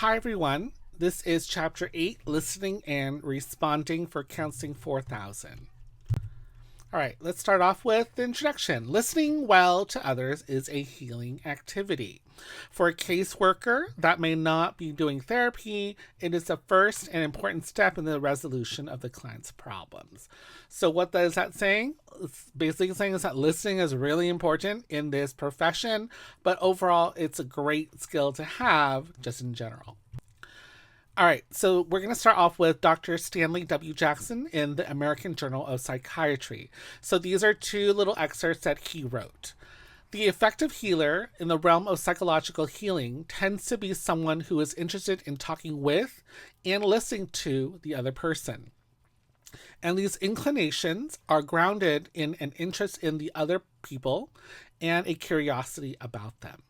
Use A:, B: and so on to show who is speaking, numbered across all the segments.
A: Hi, everyone. This is Chapter 8 Listening and Responding for Counseling 4000. All right, let's start off with the introduction. Listening well to others is a healing activity. For a caseworker that may not be doing therapy, it is the first and important step in the resolution of the client's problems. So, what is that saying? It's basically saying is that listening is really important in this profession, but overall, it's a great skill to have just in general. All right, so we're going to start off with Dr. Stanley W. Jackson in the American Journal of Psychiatry. So these are two little excerpts that he wrote. The effective healer in the realm of psychological healing tends to be someone who is interested in talking with and listening to the other person. And these inclinations are grounded in an interest in the other people and a curiosity about them.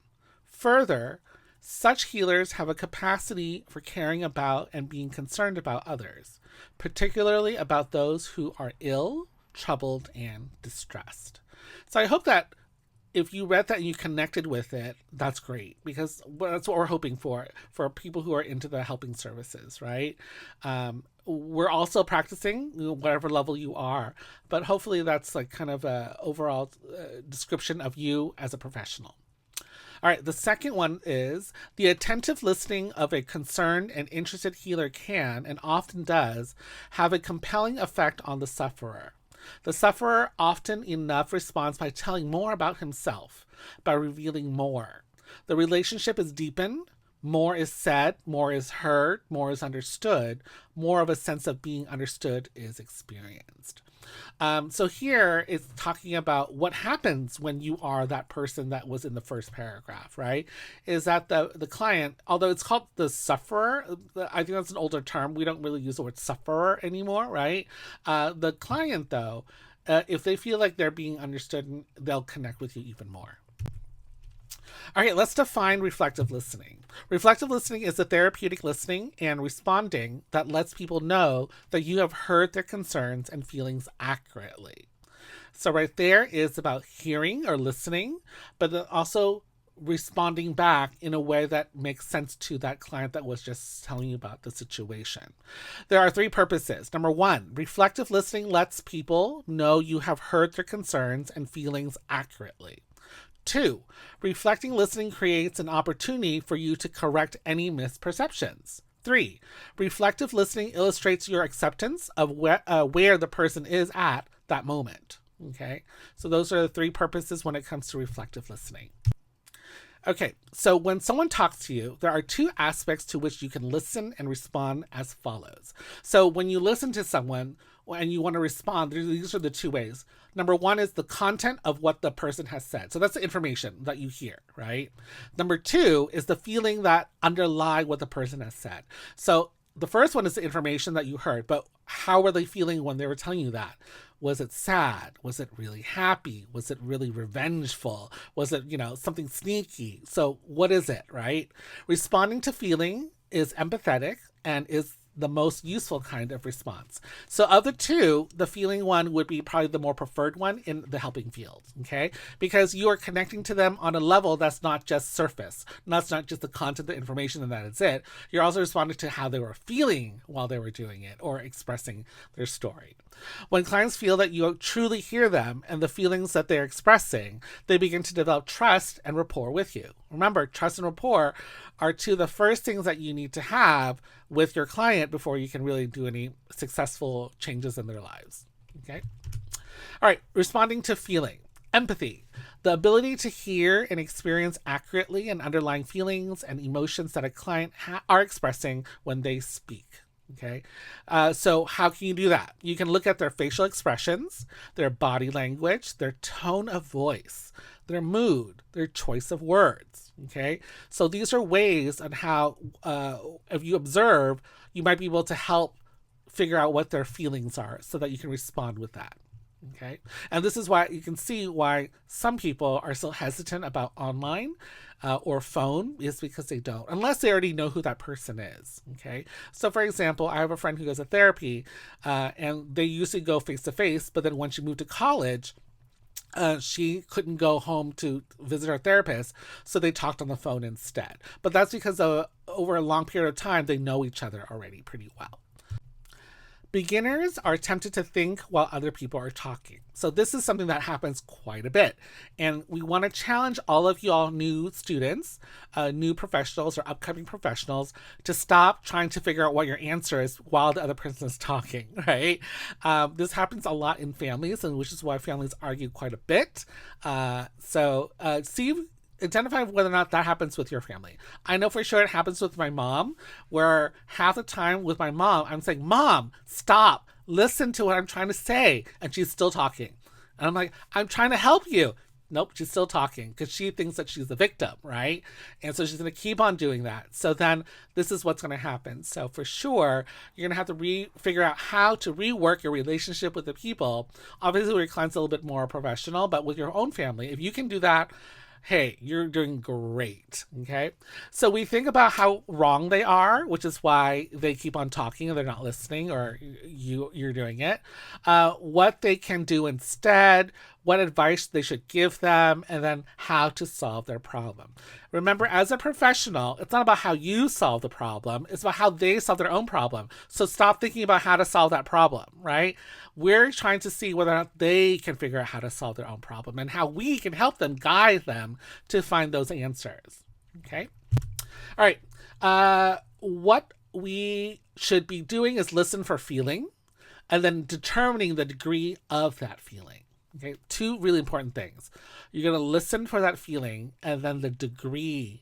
A: Further, such healers have a capacity for caring about and being concerned about others, particularly about those who are ill, troubled, and distressed. So I hope that if you read that and you connected with it, that's great, because that's what we're hoping for people who are into the helping services, right? We're also practicing, whatever level you are, but hopefully that's like kind of a overall description of you as a professional. All right, the second one is the attentive listening of a concerned and interested healer can, and often does, have a compelling effect on the sufferer. The sufferer often enough responds by telling more about himself, by revealing more. The relationship is deepened, more is said, more is heard, more is understood, more of a sense of being understood is experienced. So here it's talking about what happens when you are that person that was in the first paragraph, right? Is that the client, although it's called the sufferer, I think that's an older term. We don't really use the word sufferer anymore, right? The client, though, if they feel like they're being understood, they'll connect with you even more. All right, let's define reflective listening. Reflective listening is the therapeutic listening and responding that lets people know that you have heard their concerns and feelings accurately. So right there is about hearing or listening, but then also responding back in a way that makes sense to that client that was just telling you about the situation. There are three purposes. Number one, reflective listening lets people know you have heard their concerns and feelings accurately. 2, reflecting listening creates an opportunity for you to correct any misperceptions. 3, reflective listening illustrates your acceptance of where the person is at that moment. Okay, so those are the three purposes when it comes to reflective listening. Okay, so when someone talks to you, there are two aspects to which you can listen and respond as follows. So when you listen to someone and you want to respond, these are the two ways. Number one is the content of what the person has said. So that's the information that you hear, right? Number two is the feeling that underlie what the person has said. So the first one is the information that you heard, but how were they feeling when they were telling you that? Was it sad? Was it really happy? Was it really revengeful? Was it, something sneaky? So what is it, right? Responding to feeling is empathetic and is the most useful kind of response. So of the two, the feeling one would be probably the more preferred one in the helping field, okay? Because you are connecting to them on a level that's not just surface. That's not just the content, the information, and that is it. You're also responding to how they were feeling while they were doing it or expressing their story. When clients feel that you truly hear them and the feelings that they're expressing, they begin to develop trust and rapport with you. Remember, trust and rapport are two of the first things that you need to have with your client before you can really do any successful changes in their lives. Okay? All right, responding to feeling. Empathy, the ability to hear and experience accurately and underlying feelings and emotions that a client are expressing when they speak. Okay, so how can you do that? You can look at their facial expressions, their body language, their tone of voice, their mood, their choice of words. Okay, so these are ways on how, if you observe, you might be able to help figure out what their feelings are so that you can respond with that. Okay, and this is why you can see why some people are still hesitant about online or phone, is because they don't, unless they already know who that person is. Okay, so for example, I have a friend who goes to therapy and they usually go face to face, but then when she moved to college, she couldn't go home to visit her therapist, so they talked on the phone instead. But that's because over a long period of time, they know each other already pretty well. Beginners are tempted to think while other people are talking. So this is something that happens quite a bit. And we want to challenge all of y'all new students, new professionals or upcoming professionals to stop trying to figure out what your answer is while the other person is talking, right? This happens a lot in families, and which is why families argue quite a bit. Identify whether or not that happens with your family. I know for sure it happens with my mom, where half the time with my mom, I'm saying, Mom, stop, listen to what I'm trying to say. And she's still talking. And I'm like, I'm trying to help you. Nope, she's still talking because she thinks that she's the victim, right? And so she's going to keep on doing that. So then this is what's going to happen. So for sure, you're going to have to figure out how to rework your relationship with the people. Obviously, with your clients a little bit more professional, but with your own family, if you can do that, hey, you're doing great, okay? So we think about how wrong they are, which is why they keep on talking and they're not listening, or you're doing it. What they can do instead, what advice they should give them, and then how to solve their problem. Remember, as a professional, it's not about how you solve the problem, it's about how they solve their own problem. So stop thinking about how to solve that problem, right? We're trying to see whether or not they can figure out how to solve their own problem and how we can help them, guide them to find those answers, okay? All right, what we should be doing is listen for feeling and then determining the degree of that feeling. Okay, two really important things. You're going to listen for that feeling and then the degree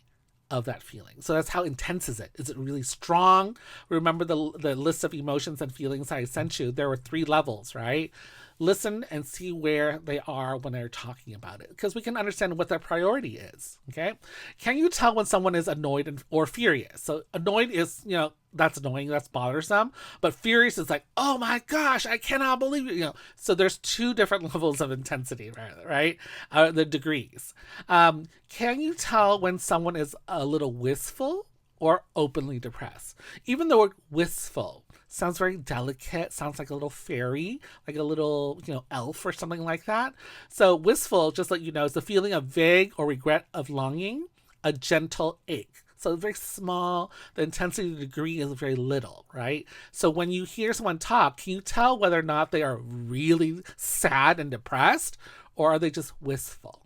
A: of that feeling. So that's how intense is it? Is it really strong? Remember the list of emotions and feelings I sent you? There were 3 levels, right? Listen and see where they are when they're talking about it, because we can understand what their priority is, okay? Can you tell when someone is annoyed or furious? So annoyed is, that's annoying, that's bothersome, but furious is like, oh my gosh, I cannot believe it, So there's 2 different levels of intensity, right? The degrees. Can you tell when someone is a little wistful or openly depressed? Even the word wistful sounds very delicate, sounds like a little fairy, like a little, elf or something like that. So wistful, just let you know, is the feeling of vague or regret of longing, a gentle ache. So very small, the intensity degree is very little, right? So when you hear someone talk, can you tell whether or not they are really sad and depressed, or are they just wistful?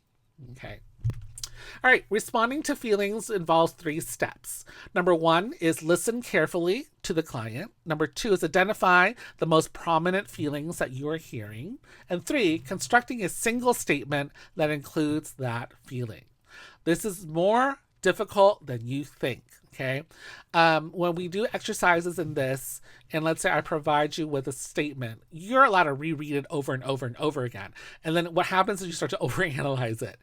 A: Okay. All right, responding to feelings involves 3 steps. Number 1 is listen carefully to the client. Number 2 is identify the most prominent feelings that you are hearing. And 3, constructing a single statement that includes that feeling. This is more difficult than you think, okay? When we do exercises in this, and let's say I provide you with a statement, you're allowed to reread it over and over and over again. And then what happens is you start to overanalyze it.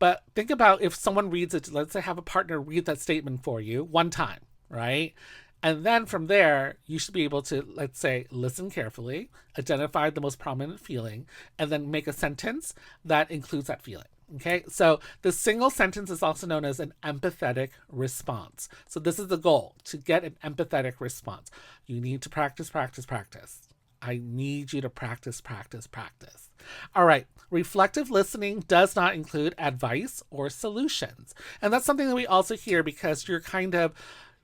A: But think about if someone reads it, let's say have a partner read that statement for you one time, right? And then from there, you should be able to, let's say, listen carefully, identify the most prominent feeling, and then make a sentence that includes that feeling. Okay, so the single sentence is also known as an empathetic response. So this is the goal, to get an empathetic response. You need to practice, practice, practice. I need you to practice, practice, practice. All right, reflective listening does not include advice or solutions. And that's something that we also hear because you're kind of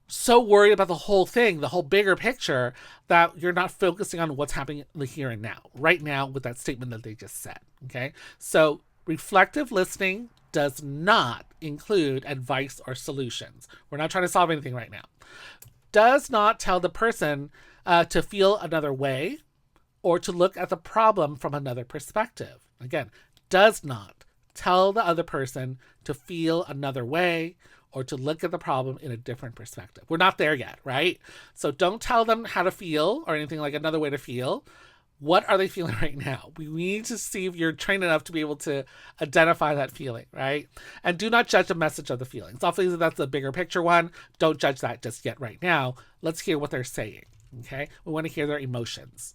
A: so worried about the whole thing, the whole bigger picture, that you're not focusing on what's happening in the here and now, right now with that statement that they just said, okay? So reflective listening does not include advice or solutions. We're not trying to solve anything right now. Does not tell the person to feel another way or to look at the problem from another perspective. Again, does not tell the other person to feel another way or to look at the problem in a different perspective. We're not there yet, right? So don't tell them how to feel or anything like another way to feel. What are they feeling right now? We need to see if you're trained enough to be able to identify that feeling, right? And do not judge the message of the feelings. Obviously, that's the bigger picture one. Don't judge that just yet right now. Let's hear what they're saying, okay? We want to hear their emotions.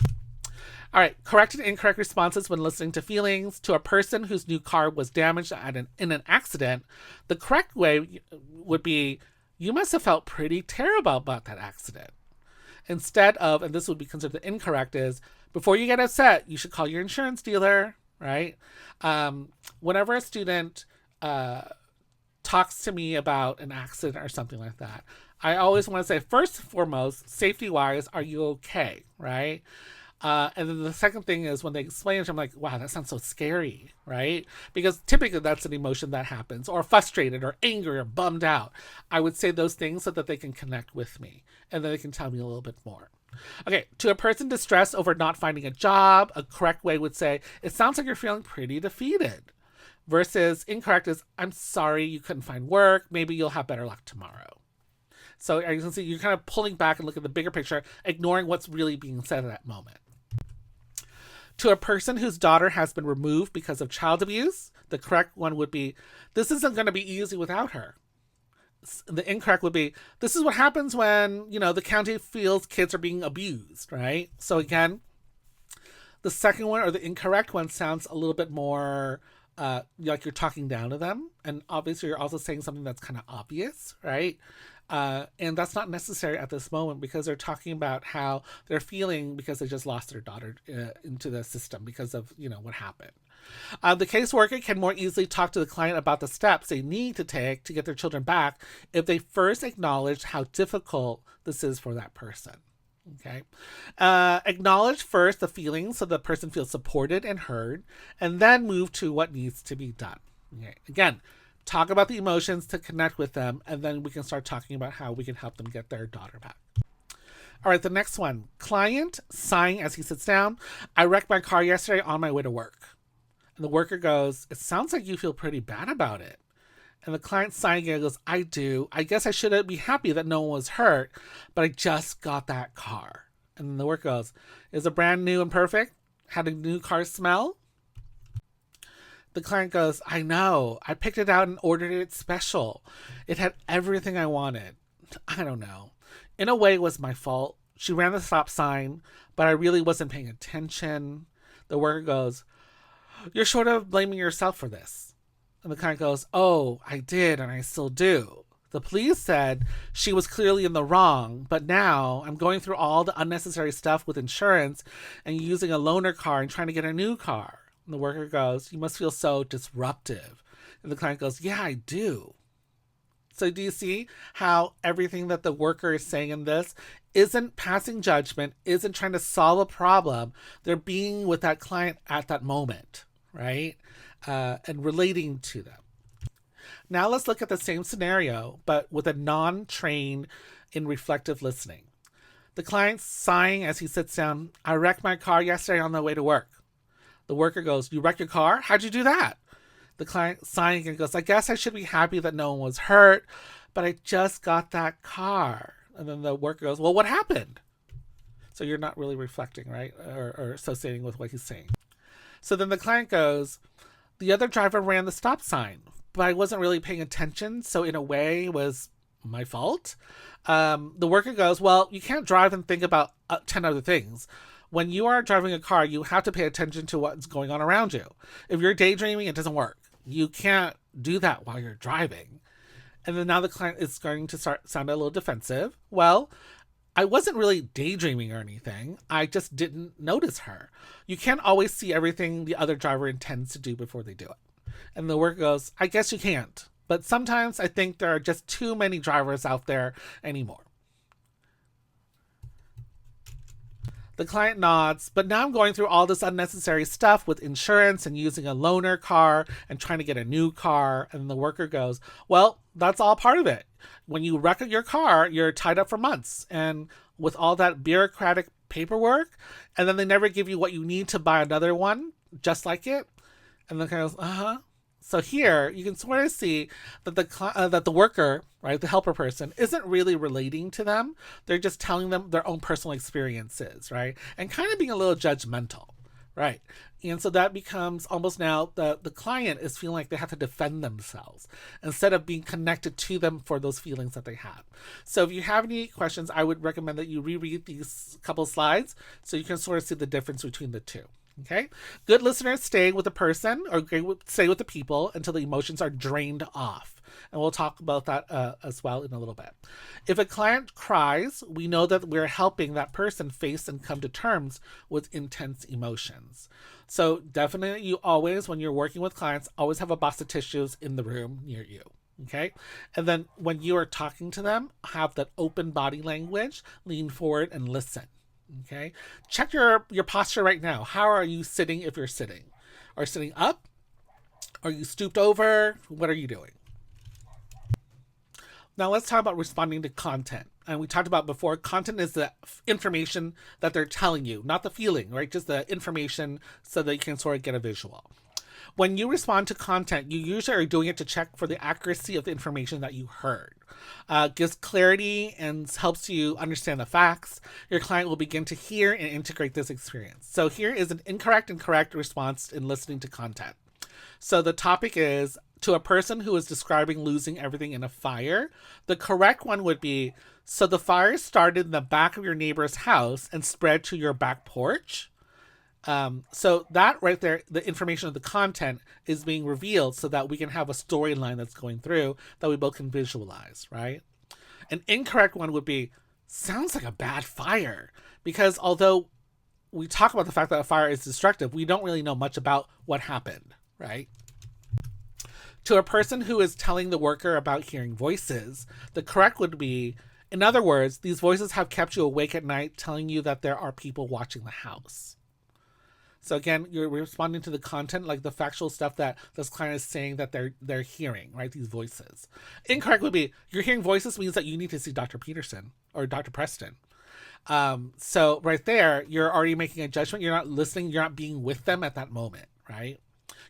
A: All right, correct and incorrect responses when listening to feelings. To a person whose new car was damaged in an accident, the correct way would be, you must have felt pretty terrible about that accident. Instead of, and this would be considered the incorrect, is, before you get upset, you should call your insurance dealer, right? Whenever a student talks to me about an accident or something like that, I always want to say, first and foremost, safety wise, are you okay? Right? And then the second thing is when they explain it, I'm like, wow, that sounds so scary, right? Because typically that's an emotion that happens, or frustrated, or angry, or bummed out. I would say those things so that they can connect with me and then they can tell me a little bit more. Okay, to a person distressed over not finding a job, a correct way would say, it sounds like you're feeling pretty defeated. Versus incorrect is, I'm sorry you couldn't find work. Maybe you'll have better luck tomorrow. So as you can see, you're kind of pulling back and looking at the bigger picture, ignoring what's really being said at that moment. To a person whose daughter has been removed because of child abuse, the correct one would be, this isn't going to be easy without her. The incorrect would be, this is what happens when, the county feels kids are being abused, right? So again, the second one, or the incorrect one, sounds a little bit more like you're talking down to them. And obviously you're also saying something that's kind of obvious, right? And that's not necessary at this moment because they're talking about how they're feeling because they just lost their daughter into the system because of, what happened. The caseworker can more easily talk to the client about the steps they need to take to get their children back if they first acknowledge how difficult this is for that person. Okay. Acknowledge first the feelings so the person feels supported and heard, and then move to what needs to be done. Okay. Again, talk about the emotions to connect with them, and then we can start talking about how we can help them get their daughter back. All right, the next one. Client sighing as he sits down. I wrecked my car yesterday on my way to work. And the worker goes, it sounds like you feel pretty bad about it. And the client sighing again goes, I do. I guess I should be happy that no one was hurt, but I just got that car. And the worker goes, is it brand new and perfect? How did the new car smell? The client goes, I know. I picked it out and ordered it special. It had everything I wanted. I don't know. In a way, it was my fault. She ran the stop sign, but I really wasn't paying attention. The worker goes, you're sort of blaming yourself for this. And the client goes, oh, I did, and I still do. The police said she was clearly in the wrong, but now I'm going through all the unnecessary stuff with insurance and using a loaner car and trying to get a new car. And the worker goes, you must feel so disruptive. And the client goes, yeah, I do. So do you see how everything that the worker is saying in this isn't passing judgment, isn't trying to solve a problem. They're being with that client at that moment, right? And relating to them. Now let's look at the same scenario, but with a non-trained in reflective listening. The client's sighing as he sits down. I wrecked my car yesterday on the way to work. The worker goes, you wrecked your car? How'd you do that? The client sighing and goes, I guess I should be happy that no one was hurt, but I just got that car. And then the worker goes, well, what happened? So you're not really reflecting, right? Or associating with what he's saying. So then the client goes, the other driver ran the stop sign, but I wasn't really paying attention. So in a way it was my fault. The worker goes, well, you can't drive and think about 10 other things. When you are driving a car, you have to pay attention to what's going on around you. If you're daydreaming, it doesn't work. You can't do that while you're driving. And then now the client is going to sound a little defensive. Well, I wasn't really daydreaming or anything. I just didn't notice her. You can't always see everything the other driver intends to do before they do it. And the worker goes, I guess you can't. But sometimes I think there are just too many drivers out there anymore. The client nods, but now I'm going through all this unnecessary stuff with insurance and using a loaner car and trying to get a new car. And the worker goes, well, that's all part of it. When you wreck your car, you're tied up for months. And with all that bureaucratic paperwork, and then they never give you what you need to buy another one, just like it. And the guy goes, uh-huh. So here you can sort of see that the worker, right, the helper person, isn't really relating to them. They're just telling them their own personal experiences, right, and kind of being a little judgmental, right. And so that becomes almost now the client is feeling like they have to defend themselves instead of being connected to them for those feelings that they have. So if you have any questions, I would recommend that you reread these couple slides so you can sort of see the difference between the two. Okay, good listeners stay with the person or stay with the people until the emotions are drained off. And we'll talk about that as well in a little bit. If a client cries, we know that we're helping that person face and come to terms with intense emotions. So definitely you always, when you're working with clients, always have a box of tissues in the room near you. Okay. And then when you are talking to them, have that open body language, lean forward and listen. Okay. Check your posture right now. How are you sitting if you're sitting? Are you sitting up? Are you stooped over? What are you doing? Now let's talk about responding to content. And we talked about before, content is the information that they're telling you, not the feeling, right? Just the information so that you can sort of get a visual. When you respond to content, you usually are doing it to check for the accuracy of the information that you heard. Gives clarity and helps you understand the facts. Your client will begin to hear and integrate this experience. So here is an incorrect and correct response in listening to content. So the topic is, to a person who is describing losing everything in a fire, the correct one would be, so the fire started in the back of your neighbor's house and spread to your back porch. So that right there, the information of the content is being revealed so that we can have a storyline that's going through that we both can visualize, right? An incorrect one would be, sounds like a bad fire, because although we talk about the fact that a fire is destructive, we don't really know much about what happened, right? To a person who is telling the worker about hearing voices, the correct would be, in other words, these voices have kept you awake at night, telling you that there are people watching the house. So again, you're responding to the content, like the factual stuff that this client is saying that they're hearing, right? These voices. Incorrect would be, you're hearing voices means that you need to see Dr. Peterson or Dr. Preston. So right there, you're already making a judgment. You're not listening. You're not being with them at that moment, right?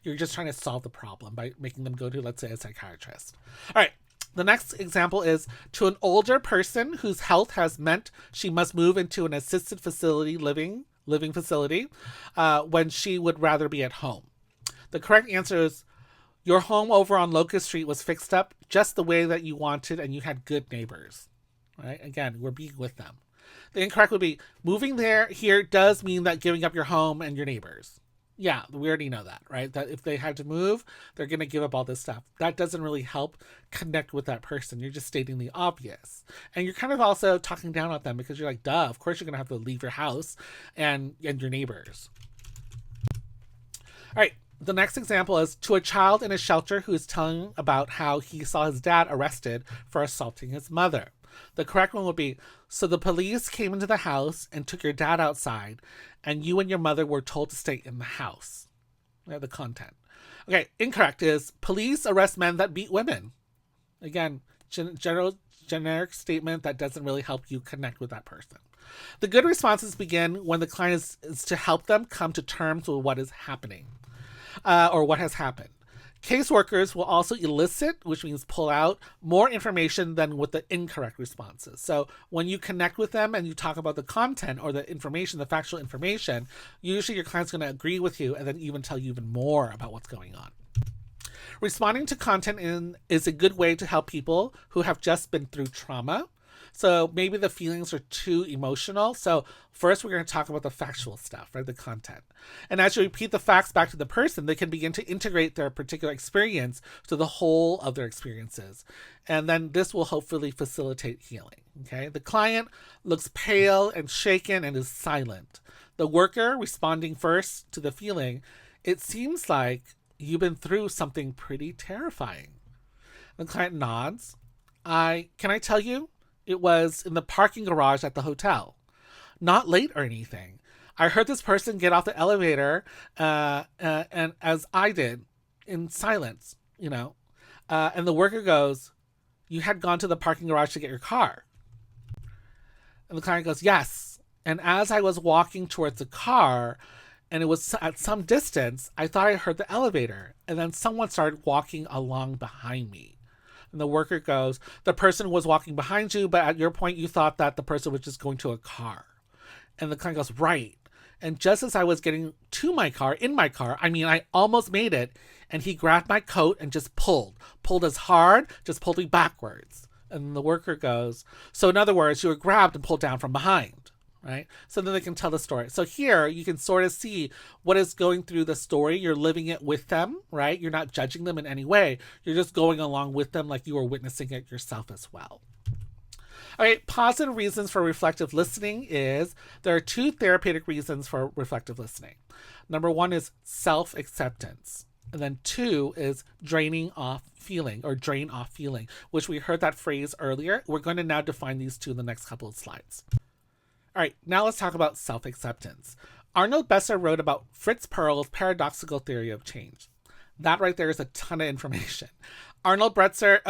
A: You're just trying to solve the problem by making them go to, let's say, a psychiatrist. All right. The next example is, to an older person whose health has meant she must move into an assisted facility living facility when she would rather be at home. The correct answer is, your home over on Locust Street was fixed up just the way that you wanted and you had good neighbors. Right? Again, we're being with them. The incorrect would be, moving here does mean that giving up your home and your neighbors. Yeah, we already know that, right? That if they had to move, they're going to give up all this stuff. That doesn't really help connect with that person. You're just stating the obvious. And you're kind of also talking down at them because you're like, duh, of course you're going to have to leave your house and your neighbors. All right, the next example is, to a child in a shelter who is telling about how he saw his dad arrested for assaulting his mother. The correct one would be, so the police came into the house and took your dad outside, and you and your mother were told to stay in the house. The content. Okay, incorrect is, police arrest men that beat women. Again, generic statement that doesn't really help you connect with that person. The good responses begin when the client is to help them come to terms with what is happening or what has happened. Caseworkers will also elicit, which means pull out, more information than with the incorrect responses. So when you connect with them and you talk about the content or the information, the factual information, usually your client's going to agree with you and then even tell you even more about what's going on. Responding to content is a good way to help people who have just been through trauma. So maybe the feelings are too emotional. So first we're going to talk about the factual stuff, right? The content. And as you repeat the facts back to the person, they can begin to integrate their particular experience to the whole of their experiences. And then this will hopefully facilitate healing. Okay. The client looks pale and shaken and is silent. The worker responding first to the feeling, it seems like you've been through something pretty terrifying. The client nods. Can I tell you? It was in the parking garage at the hotel. Not late or anything. I heard this person get off the elevator, and as I did, in silence, and the worker goes, you had gone to the parking garage to get your car. And the client goes, yes. And as I was walking towards the car, and it was at some distance, I thought I heard the elevator. And then someone started walking along behind me. And the worker goes, the person was walking behind you, but at your point, you thought that the person was just going to a car. And the client goes, right. And just as I was getting to my car, I almost made it. And he grabbed my coat and just pulled as hard, just pulled me backwards. And the worker goes, so in other words, you were grabbed and pulled down from behind. Right? So then they can tell the story. So here you can sort of see what is going through the story. You're living it with them, right? You're not judging them in any way. You're just going along with them like you are witnessing it yourself as well. All right, positive reasons for reflective listening is, there are 2 therapeutic reasons for reflective listening. Number 1 is self-acceptance. And then 2 is draining off feeling, or drain off feeling, which we heard that phrase earlier. We're going to now define these two in the next couple of slides. All right, now let's talk about self-acceptance. Arnold Besser wrote about Fritz Perls' paradoxical theory of change. That right there is a ton of information. Arnold Besser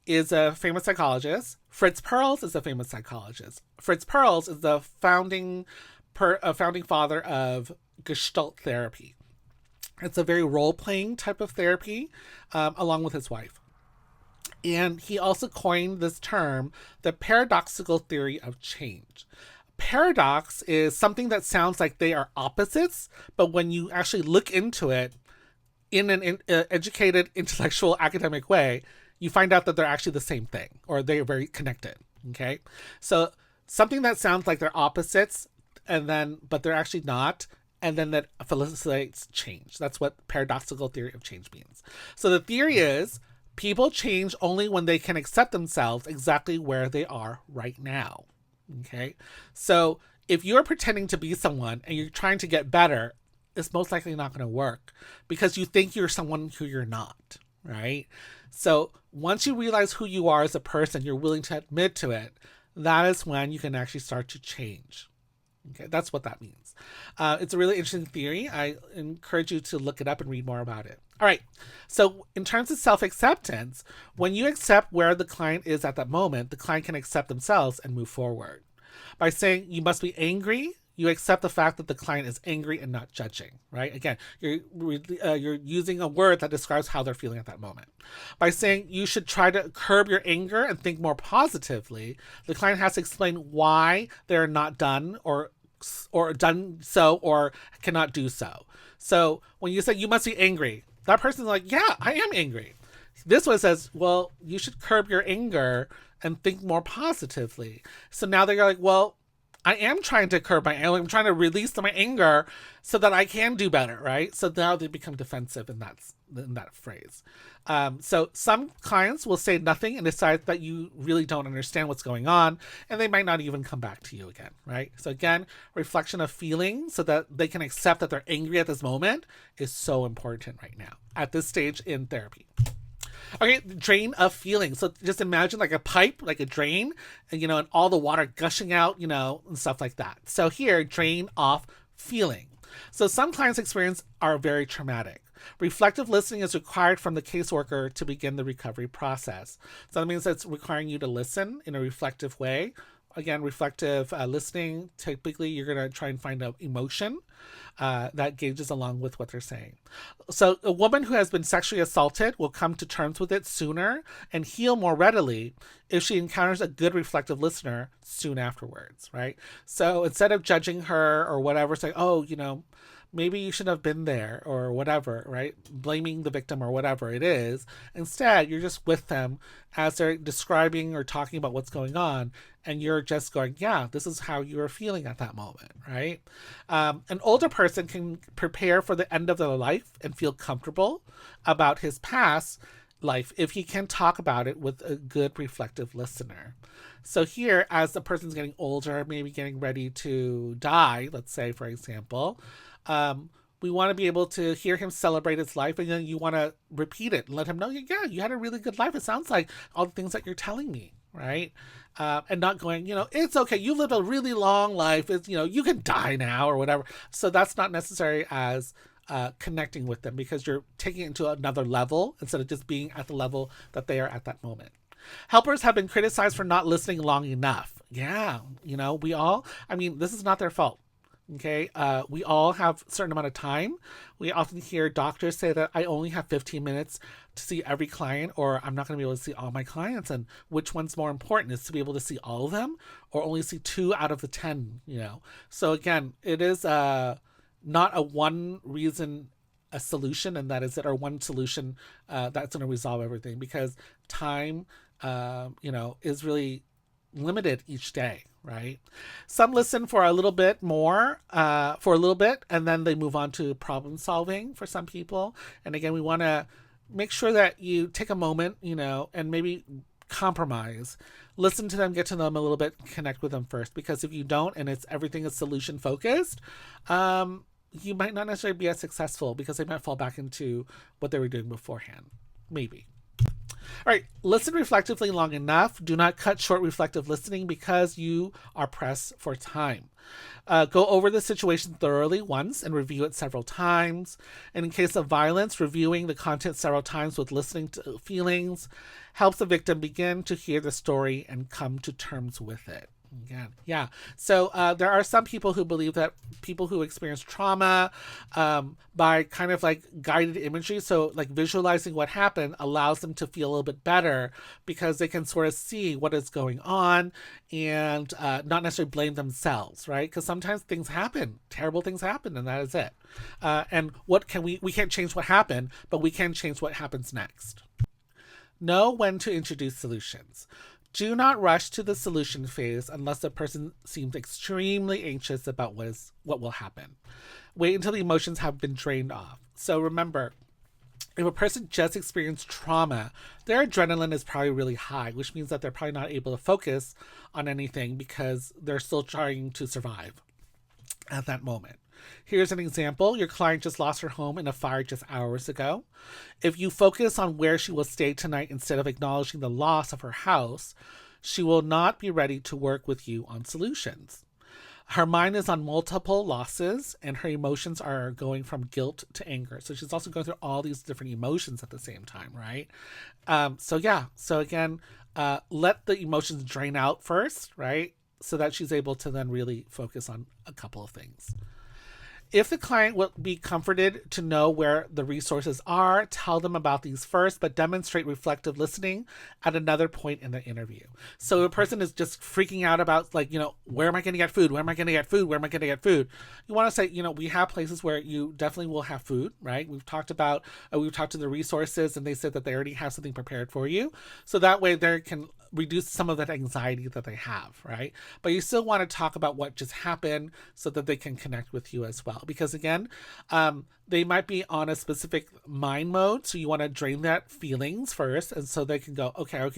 A: is a famous psychologist. Fritz Perls is a famous psychologist. Fritz Perls is the founding father of Gestalt therapy. It's a very role-playing type of therapy, along with his wife. And he also coined this term, the paradoxical theory of change. Paradox is something that sounds like they are opposites, but when you actually look into it in an educated, intellectual, academic way, you find out that they're actually the same thing, or they're very connected. Okay, so something that sounds like they're opposites, but they're actually not, and then that facilitates change. That's what paradoxical theory of change means. So the theory is people change only when they can accept themselves exactly where they are right now. Okay, so if you're pretending to be someone and you're trying to get better, it's most likely not going to work because you think you're someone who you're not, right? So once you realize who you are as a person, you're willing to admit to it, that is when you can actually start to change. Okay, that's what that means. It's a really interesting theory. I encourage you to look it up and read more about it. All right, so in terms of self-acceptance, when you accept where the client is at that moment, the client can accept themselves and move forward. By saying you must be angry, you accept the fact that the client is angry and not judging, right? Again, you're using a word that describes how they're feeling at that moment. By saying you should try to curb your anger and think more positively, the client has to explain why they're not done or done so or cannot do so. So when you say you must be angry, that person's like, yeah, I am angry. This one says, well, you should curb your anger and think more positively. So now they're like, well, I am trying to curb my anger. I'm trying to release my anger so that I can do better, right? So now they become defensive in that phrase. So some clients will say nothing and decide that you really don't understand what's going on, and they might not even come back to you again, right? So again, reflection of feeling so that they can accept that they're angry at this moment is so important right now at this stage in therapy. Okay, drain of feeling. So just imagine like a pipe, like a drain, and and all the water gushing out, and stuff like that. So here, drain off feeling. So some clients' experience are very traumatic. Reflective listening is required from the caseworker to begin the recovery process. So that means it's requiring you to listen in a reflective way. Again, reflective listening, typically you're going to try and find an emotion that gauges along with what they're saying. So a woman who has been sexually assaulted will come to terms with it sooner and heal more readily if she encounters a good reflective listener soon afterwards, right? So instead of judging her or whatever, saying, oh, maybe you should have been there or whatever, right? Blaming the victim or whatever it is. Instead, you're just with them as they're describing or talking about what's going on. And you're just going, yeah, this is how you are feeling at that moment, right? An older person can prepare for the end of their life and feel comfortable about his past life if he can talk about it with a good reflective listener. So here, as the person's getting older, maybe getting ready to die, let's say, for example, we want to be able to hear him celebrate his life, and then you want to repeat it and let him know, yeah, you had a really good life. It sounds like all the things that you're telling me, right? And not going, it's okay. You lived a really long life. It's, you can die now or whatever. So that's not necessary as connecting with them because you're taking it to another level instead of just being at the level that they are at that moment. Helpers have been criticized for not listening long enough. Yeah, this is not their fault. Okay, we all have a certain amount of time. We often hear doctors say that I only have 15 minutes to see every client, or I'm not going to be able to see all my clients. And which one's more important, is to be able to see all of them or only see 2 out of the 10, So again, it is not a one reason a solution, and that is it, or one solution that's going to resolve everything, because time, is really limited each day, right? Some listen for a little bit more, and then they move on to problem solving for some people. And again, we want to make sure that you take a moment, and maybe compromise. Listen to them, get to them a little bit, connect with them first. Because if you don't, and everything is solution focused, you might not necessarily be as successful because they might fall back into what they were doing beforehand. Maybe. All right, listen reflectively long enough. Do not cut short reflective listening because you are pressed for time. Go over the situation thoroughly once and review it several times. And in case of violence, reviewing the content several times with listening to feelings helps the victim begin to hear the story and come to terms with it. Again, yeah. So there are some people who believe that people who experience trauma by kind of like guided imagery, so like visualizing what happened, allows them to feel a little bit better because they can sort of see what is going on and not necessarily blame themselves, right? Because sometimes things happen, terrible things happen, and that is it. And what can we can't change what happened, but we can change what happens next. Know when to introduce solutions. Do not rush to the solution phase unless the person seems extremely anxious about what will happen. Wait until the emotions have been drained off. So remember, if a person just experienced trauma, their adrenaline is probably really high, which means that they're probably not able to focus on anything because they're still trying to survive at that moment. Here's an example. Your client just lost her home in a fire just hours ago. If you focus on where she will stay tonight instead of acknowledging the loss of her house, she will not be ready to work with you on solutions. Her mind is on multiple losses and her emotions are going from guilt to anger. So she's also going through all these different emotions at the same time, right? So again, let the emotions drain out first, right? So that she's able to then really focus on a couple of things. If the client will be comforted to know where the resources are, tell them about these first, but demonstrate reflective listening at another point in the interview. So a person is just freaking out about where am I going to get food? Where am I going to get food? Where am I going to get food? You want to say, we have places where you definitely will have food, right? We've talked to the resources and they said that they already have something prepared for you. So that way they can reduce some of that anxiety that they have, right? But you still want to talk about what just happened so that they can connect with you as well. Because again, they might be on a specific mind mode. So you want to drain that feelings first. And so they can go, okay,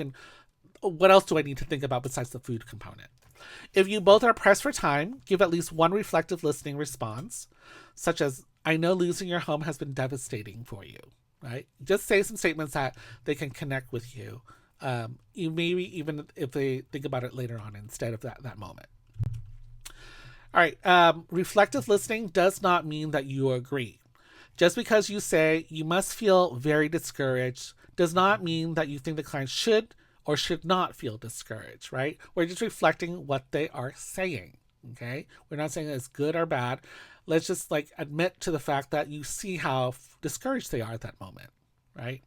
A: what else do I need to think about besides the food component? If you both are pressed for time, give at least one reflective listening response, such as, I know losing your home has been devastating for you, right? Just say some statements that they can connect with you. You maybe even if they think about it later on instead of that moment. All right. Reflective listening does not mean that you agree. Just because you say you must feel very discouraged does not mean that you think the client should or should not feel discouraged, right? We're just reflecting what they are saying. Okay. We're not saying it's good or bad. Let's just admit to the fact that you see how discouraged they are at that moment. Right.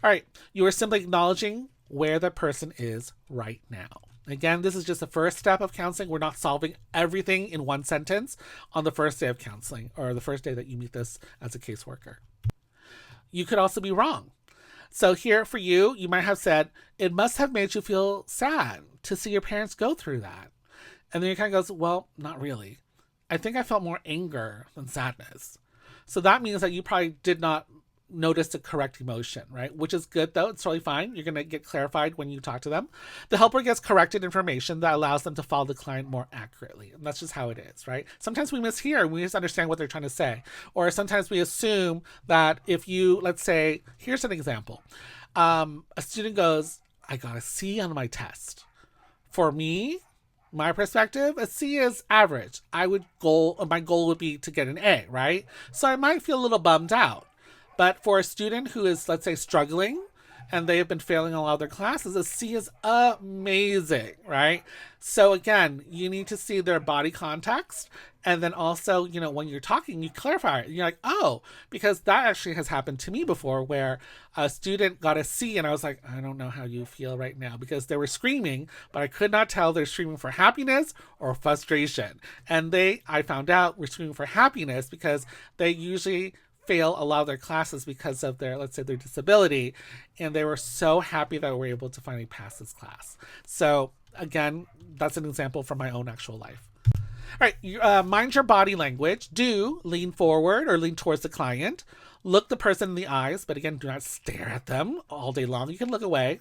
A: All right. You are simply acknowledging where the person is right now. Again, this is just the first step of counseling. We're not solving everything in one sentence on the first day of counseling or the first day that you meet this as a caseworker. You could also be wrong. So here for you, you might have said, it must have made you feel sad to see your parents go through that. And then you kind of goes, well, not really. I think I felt more anger than sadness. So that means that you probably did not notice the correct emotion, right? Which is good though. It's totally fine. You're going to get clarified when you talk to them. The helper gets corrected information that allows them to follow the client more accurately. And that's just how it is, right? Sometimes we mishear, we misunderstand what they're trying to say. Or sometimes we assume that if you, let's say, here's an example. A student goes, I got a C on my test. For me, my perspective, a C is average. My goal would be to get an A, right? So I might feel a little bummed out. But for a student who is, let's say, struggling and they have been failing a lot of their classes, a C is amazing, right? So again, you need to see their body context. And then also, when you're talking, you clarify it. You're like, oh, because that actually has happened to me before where a student got a C and I was like, I don't know how you feel right now because they were screaming, but I could not tell they're screaming for happiness or frustration. And I found out were screaming for happiness because they usually fail a lot of their classes because of their, let's say, their disability. And they were so happy that we were able to finally pass this class. So again, that's an example from my own actual life. All right. Mind your body language. Do lean forward or lean towards the client. Look the person in the eyes, but again, do not stare at them all day long. You can look away.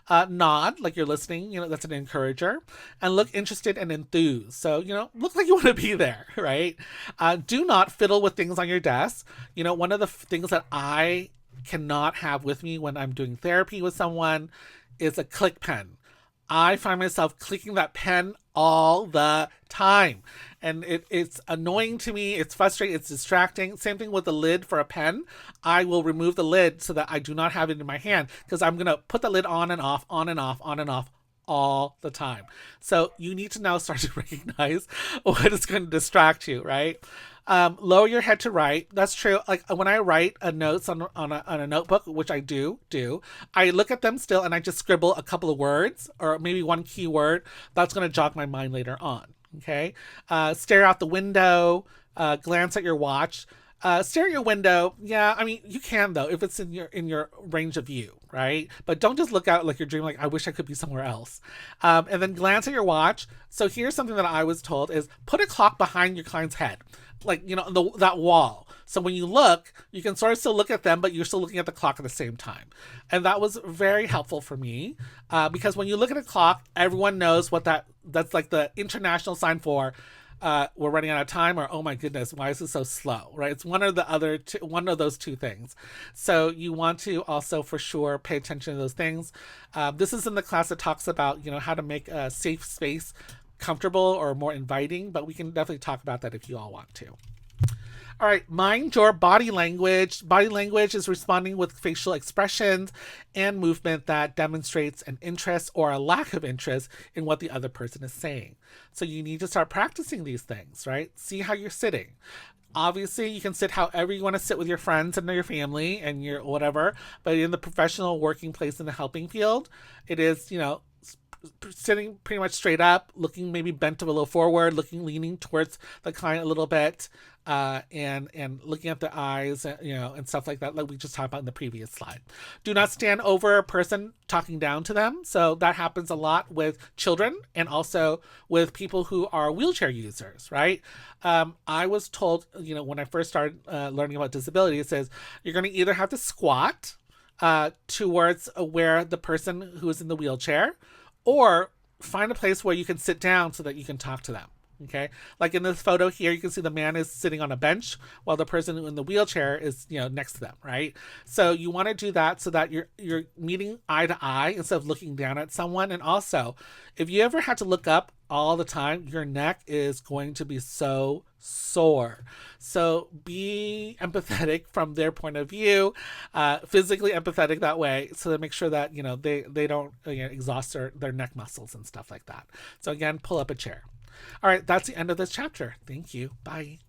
A: Nod like you're listening. That's an encourager. And look interested and enthused. So, look like you want to be there, right? Do not fiddle with things on your desk. One of the things that I cannot have with me when I'm doing therapy with someone is a click pen. I find myself clicking that pen all the time. And it's annoying to me. It's frustrating. It's distracting. Same thing with the lid for a pen. I will remove the lid so that I do not have it in my hand because I'm going to put the lid on and off, on and off, on and off all the time. So you need to now start to recognize what is going to distract you, right? Lower your head to write. That's true. Like when I write a notes on a notebook, which I do, I look at them still and I just scribble a couple of words or maybe one key word that's going to jog my mind later on. Okay. Stare out the window, glance at your watch. Stare at your window. Yeah, I mean, you can though if it's in your range of view, right? But don't just look out like you're dreaming. Like I wish I could be somewhere else. And then glance at your watch. So here's something that I was told: is put a clock behind your client's head, like that wall. So when you look, you can sort of still look at them, but you're still looking at the clock at the same time. And that was very helpful for me because when you look at a clock, everyone knows what that's like the international sign for. We're running out of time, or oh my goodness, why is it so slow, right? It's one of those two things. So you want to also for sure pay attention to those things. This is in the class that talks about how to make a safe space comfortable or more inviting, but we can definitely talk about that if you all want to. All right, mind your body language. Body language is responding with facial expressions and movement that demonstrates an interest or a lack of interest in what the other person is saying. So you need to start practicing these things, right? See how you're sitting. Obviously, you can sit however you want to sit with your friends and your family and your whatever, but in the professional working place in the helping field, it is, sitting pretty much straight up, looking maybe bent a little forward, leaning towards the client a little bit, and looking at the eyes, and stuff like that, like we just talked about in the previous slide. Do not stand over a person talking down to them. So that happens a lot with children and also with people who are wheelchair users, right? I was told, when I first started learning about disability, it says you're going to either have to squat towards where the person who is in the wheelchair, or find a place where you can sit down so that you can talk to them. Okay. Like in this photo here, you can see the man is sitting on a bench while the person in the wheelchair is, next to them. Right. So you want to do that so that you're meeting eye to eye instead of looking down at someone. And also, if you ever had to look up all the time, your neck is going to be so sore. So be empathetic from their point of view, physically empathetic that way, so to make sure that they don't exhaust their neck muscles and stuff like that. So again, pull up a chair. All right, that's the end of this chapter. Thank you. Bye.